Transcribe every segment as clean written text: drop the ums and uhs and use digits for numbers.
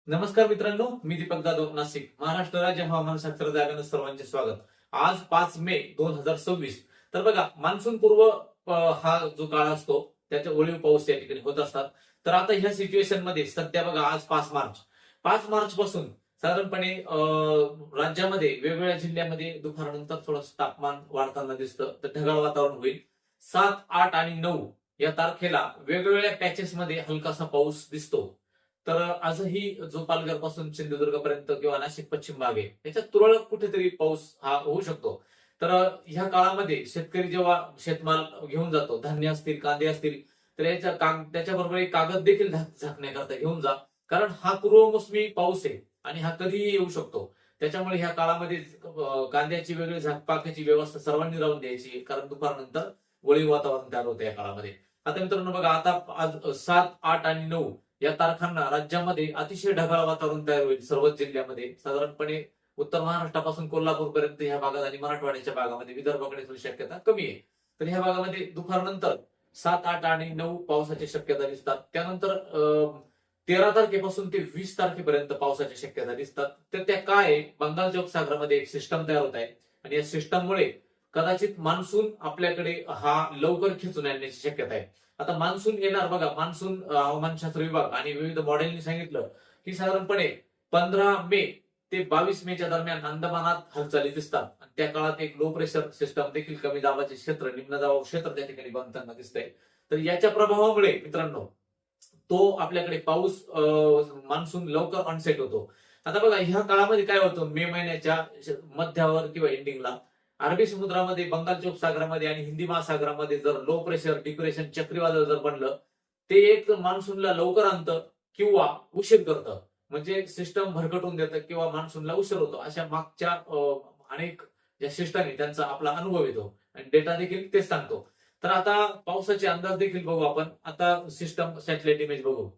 नमस्कार मित्रांनो, मी दीपक जाधव, नाशिक. महाराष्ट्र राज्य हवामान शास्त्र विभागानं सर्वांचे स्वागत. आज 5 मे 2026. तर बघा, मान्सून पूर्व हा जो काळ असतो त्याच्या ओळीव पाऊस या ठिकाणी होत असतात. तर आता ह्या सिच्युएशन मध्ये सध्या बघा, आज 5 मार्च पासून साधारणपणे राज्यामध्ये वेगवेगळ्या जिल्ह्यामध्ये दुपारनंतर थोडंसं तापमान वाढताना दिसतं. तर ढगाळ वातावरण होईल. 7, 8 आणि 9 या तारखेला वेगवेगळ्या पॅचेस मध्ये हलकासा पाऊस दिसतो. तर आजही जो पालघर पासून सिंधुदुर्ग पर्यंत किंवा नाशिक पश्चिम भाग आहे त्याच्यात तुरळक कुठेतरी पाऊस हा होऊ शकतो. तर ह्या काळामध्ये शेतकरी जेव्हा शेतमाल घेऊन जातो, धान्य असतील, कांदे असतील, तर त्याच्याबरोबर एक कागद देखील झाकण्याकरता घेऊन जा. कारण हा पूर्वमोसमी पाऊस आहे आणि हा कधीही येऊ शकतो. त्याच्यामुळे ह्या काळामध्ये कांद्याची वेगळी झाकपाकाची व्यवस्था सर्वांनी लावून द्यायची, कारण दुपारनंतर वळीव वातावरण तयार होतं या काळामध्ये. आता मित्रांनो बघा, आता आज 7, 8 आणि 9 या तारखांना राज्यामध्ये अतिशय ढगाळ वातावरण तयार होईल. सर्वच जिल्ह्यामध्ये साधारणपणे उत्तर महाराष्ट्रापासून कोल्हापूर पर्यंत ह्या भागात आणि मराठवाड्याच्या भागामध्ये, विदर्भाकडे थोडी शक्यता कमी आहे. तर ह्या भागामध्ये दुपारनंतर 7, 8 आणि 9 पावसाची शक्यता दिसतात. त्यानंतर 13 तारखेपासून ते 20 तारखेपर्यंत पावसाच्या शक्यता दिसतात. तर त्या काय आहे, बंगालच्या उपसागरामध्ये एक सिस्टम तयार होत आहे आणि या सिस्टममुळे कदाचित मान्सून आपल्याकडे हा लवकर खेचून आणण्याची शक्यता आहे. आता मान्सून येणार बघा, मान्सून हवामानशास्त्र विभाग आणि विविध मॉडेलनी सांगितलं की साधारणपणे 15 मे ते 22 मेच्या दरम्यान अंदमानात हालचाली दिसतात. आणि त्या काळात एक लो प्रेशर सिस्टम देखील, कमी दाबाचे क्षेत्र, निम्न दाबाचे क्षेत्र त्या ठिकाणी बनताना दिसतंय. तर याच्या प्रभावामुळे मित्रांनो तो आपल्याकडे पाऊस मान्सून लवकर ऑनसेट होतो. आता बघा, ह्या काळामध्ये काय होतं, मे महिन्याच्या मध्यावर किंवा एंडिंगला अरबी समुद्रामध्ये, बंगालच्या उपसागरामध्ये आणि हिंदी महासागरामध्ये जर लो प्रेशर डिप्रेशन चक्रीवादळ जर बनलं, ते एक मान्सूनला लवकर आणतं किंवा उशीर करतं. म्हणजे सिस्टम भरकटून देतं किंवा मान्सूनला उशीर होतो. अशा मागच्या अनेक ज्या सिस्टम आहे त्यांचा आपला अनुभव येतो आणि डेटा देखील तेच सांगतो. तर आता पावसाचे अंदाज देखील बघू आपण. आता सिस्टम सॅटेलाइट इमेज बघू.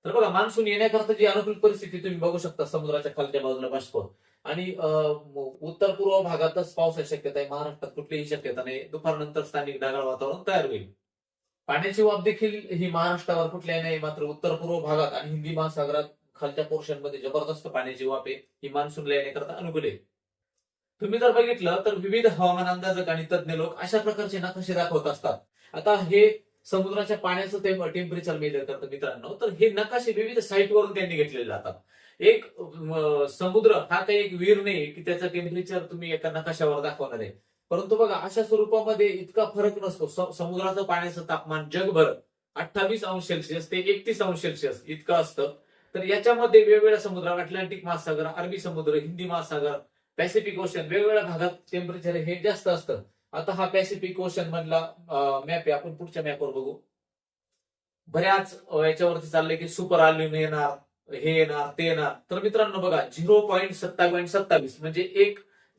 तर बघा, मान्सून येण्याकरता जी अनुकूल परिस्थिती तुम्ही बघू शकता, समुद्राच्या खालच्या बाजूला बाष्प आणि उत्तर पूर्व भागातच पावसाची शक्यता आहे. महाराष्ट्रात कुठलीही शक्यता नाही. दुपारनंतर स्थानिक ढगाळ वातावरण तयार होईल. पाण्याची वाफ देखील ही महाराष्ट्रावर कुठल्याही नाही, मात्र उत्तर पूर्व भागात आणि हिंदी महासागरात खालच्या पोर्शन मध्ये जबरदस्त पाण्याची वाफ आहे. ही मान्सूनला येण्याकरता अनुकूल आहे. तुम्ही जर बघितलं तर विविध हवामान अंदाजक आणि तज्ञ लोक अशा प्रकारचे नकाशे दाखवत असतात. आता हे समुद्राच्या पाण्याचं ते टेम्परेचर मेजर करतं मित्रांनो. तर हे नकाशे विविध साईटवरून त्यांनी घेतलेले जातात. एक समुद्र हा काही एक विहीर नाही की त्याचं टेम्परेचर तुम्ही एका नकाशावर दाखवणार आहे. परंतु बघा, अशा स्वरूपामध्ये इतका फरक नसतो. समुद्राचं पाण्याचं तापमान जगभर 28 अंश सेल्सिअस ते 31 अंश सेल्सिअस इतकं असतं. तर याच्यामध्ये वेगवेगळ्या समुद्र, अटलांटिक महासागर, अरबी समुद्र, हिंदी महासागर, पॅसिफिक ओशन, वेगवेगळ्या भागात टेम्परेचर हे जास्त असतं. आता हा पॅसिफिक ओशन मधला मॅप आहे. आपण पुढच्या मॅपवर बघू. बऱ्याच याच्यावरती चाललंय की सुपर अल्निनो येणार, हे येणार, ते येणार. तर मित्रांनो बघा, 0.27 म्हणजे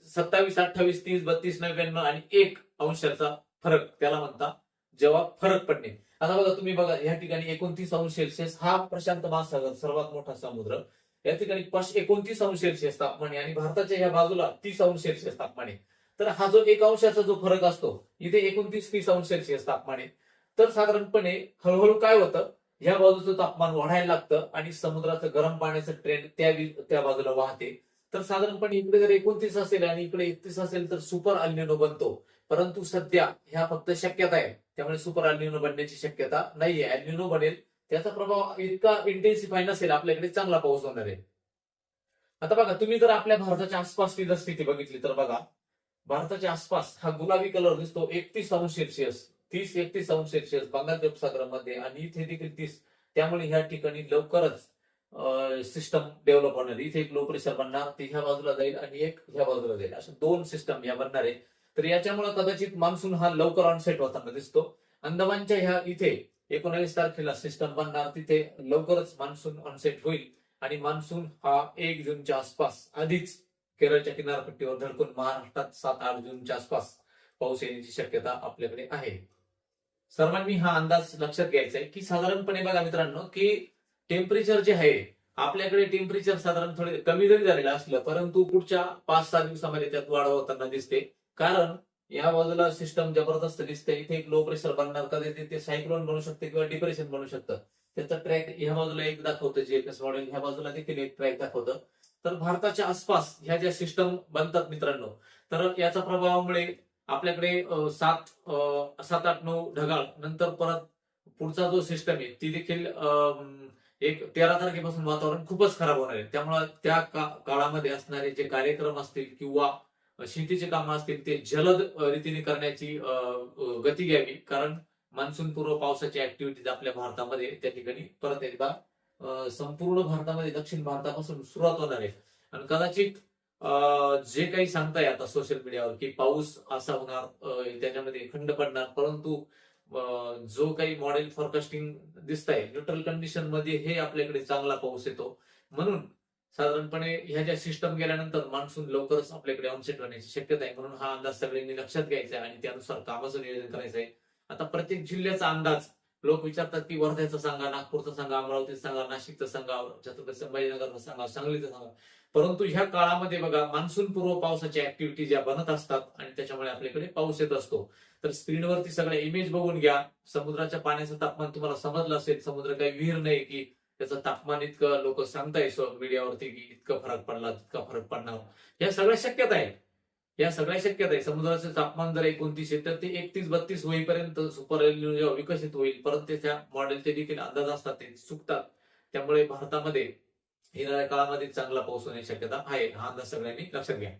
27, 28, 30, 32, 99 आणि 1 अंशाचा फरक त्याला म्हणतात जेव्हा फरक पडणे. आता बघा, तुम्ही बघा, या ठिकाणी 29 अंश सेल्सिअस हा प्रशांत महासागर, सर्वात मोठा समुद्र, या ठिकाणी 29 अंश सेल्सिअस तापमान आहे आणि भारताच्या या बाजूला 30 अंश सेल्सिअस तापमान आहे. तर हा जो 1 अंशाचा जो फरक असतो, इथे 29-30 अंश सेल्सिअस तापमान आहे. तर साधारणपणे हळूहळू काय होतं, ह्या बाजूचं तापमान वाढायला लागतं आणि समुद्राचं गरम पाण्याचं ट्रेंड त्या बाजूला वाहते. तर साधारणपणे इकडे जर 29 असेल आणि इकडे 31 असेल तर सुपर अल्निनो बनतो. परंतु सध्या ह्या फक्त शक्यता आहे, त्यामुळे सुपर अल्निनो बनण्याची शक्यता नाहीये. अल्निनो बनेल, त्याचा प्रभाव इतका इंटेन्सिफाय नसेल, आपल्याकडे चांगला पाऊस होणार आहे. आता बघा, तुम्ही जर आपल्या भारताच्या आसपासची जर स्थिती बघितली तर बघा, भारताच्या आसपास हा गुलाबी कलर दिसतो 31 अंश सेल्सिअस, 30-31 अंश सेल्सिअस बंगालच्या उपसागरामध्ये आणि इथे देखील 30. त्यामुळे ह्या ठिकाणी लवकरच सिस्टम डेव्हलप होणार. इथे एक लो प्रेशर बनणार, ते ह्या बाजूला जाईल आणि एक ह्या बाजूला जाईल, अशा 2 सिस्टम ह्या बनणार आहे. तर याच्यामुळे कदाचित मान्सून हा लवकर ऑनसेट होताना दिसतो. अंदमानच्या ह्या इथे 19 तारखेला सिस्टम बनणार, तिथे लवकरच मान्सून ऑनसेट होईल आणि मान्सून हा 1 जूनच्या आसपास आधीच केरळच्या किनारपट्टीवर धडकून महाराष्ट्रात 7-8 जूनच्या आसपास पाऊस येण्याची शक्यता आपल्याकडे आहे. सर्वांनी हा अंदाज लक्षात घ्यायचा आहे की साधारणपणे बघा मित्रांनो, की टेम्परेचर जे आहे आपल्याकडे, टेम्परेचर साधारण थोडे कमी जरी झालेलं असलं, परंतु पुढच्या 5-6 दिवसामध्ये त्यात वाढ होताना दिसते. कारण या बाजूला सिस्टम जबरदस्त दिसते. इथे एक लो प्रेशर बनणार, कधी ते सायक्लोन बनू शकते किंवा डिप्रेशन बनू शकतं. त्याचा ट्रॅक ह्या बाजूला एक दाखवतं, जीएफएस मॉडेल ह्या बाजूला देखील एक ट्रॅक दाखवतं. तर भारताच्या आसपास ह्या ज्या सिस्टम बनतात मित्रांनो, तर याचा प्रभावामुळे आपल्याकडे 7-8-9 ढगाळ, नंतर परत पुढचा जो सिस्टम आहे ती देखील एक 13 तारखेपासून वातावरण खूपच खराब होणार आहे. त्यामुळे त्या काळामध्ये असणारे जे कार्यक्रम असतील किंवा शेतीचे कामं असतील ते जलद रीतीने करण्याची गती घ्यावी. कारण मान्सून पूर्व पावसाची ऍक्टिव्हिटीज आपल्या भारतामध्ये त्या ठिकाणी परत एकदा संपूर्ण भारतामध्ये दक्षिण भारतापासून सुरुवात होणार आहे. आणि कदाचित जे काही सांगताय आता सोशल मीडियावर की पाऊस असा होणार, त्याच्यामध्ये खंड पडणार, परंतु जो काही मॉडेल फॉरकास्टिंग दिसतंय न्यूट्रल कंडिशन मध्ये हे आपल्याकडे चांगला पाऊस येतो. म्हणून साधारणपणे ह्या ज्या सिस्टम गेल्यानंतर मान्सून लवकरच आपल्याकडे ऑनसेट होण्याची शक्यता आहे. म्हणून हा अंदाज सगळ्यांनी लक्षात घ्यायचा आहे आणि त्यानुसार कामाचं नियोजन करायचं आहे. आता प्रत्येक जिल्ह्याचा अंदाज लोक विचारतात की वर्ध्याचा सांगा, नागपूरचा सांगा, अमरावतीचा सांगा, नाशिकचा सांगा, छत्रपती संभाजीनगरचा सांगा, सांगलीचा सांगा. परंतु ह्या काळामध्ये बघा मान्सून पूर्व पावसाची ऍक्टिव्हिटी ज्या बनत असतात आणि त्याच्यामुळे आपल्याकडे पाऊस येत असतो. तर स्क्रीनवरती सगळ्या इमेज बघून घ्या. समुद्राच्या पाण्याचं तापमान तुम्हाला समजलं असेल. समुद्र काही विहीर नाही की त्याचं तापमान इतकं लोक सांगताय मीडियावरती की इतका फरक पडला, तितका फरक पडणार. या सगळ्या शक्यता आहे. या सगळ्या शक्यता आहे. समुद्राचं तापमान जर 29 आहे तर ते 31-32 होईपर्यंत सुपर एल निनो जेव्हा विकसित होईल, परत त्याच्या मॉडेलचे देखील अंदाज असतात ते चुकतात. त्यामुळे भारतामध्ये येणाऱ्या काळामध्ये चांगला पाऊस होण्याची शक्यता आहे. हा अंदाज सगळ्यांनी लक्षात घ्या.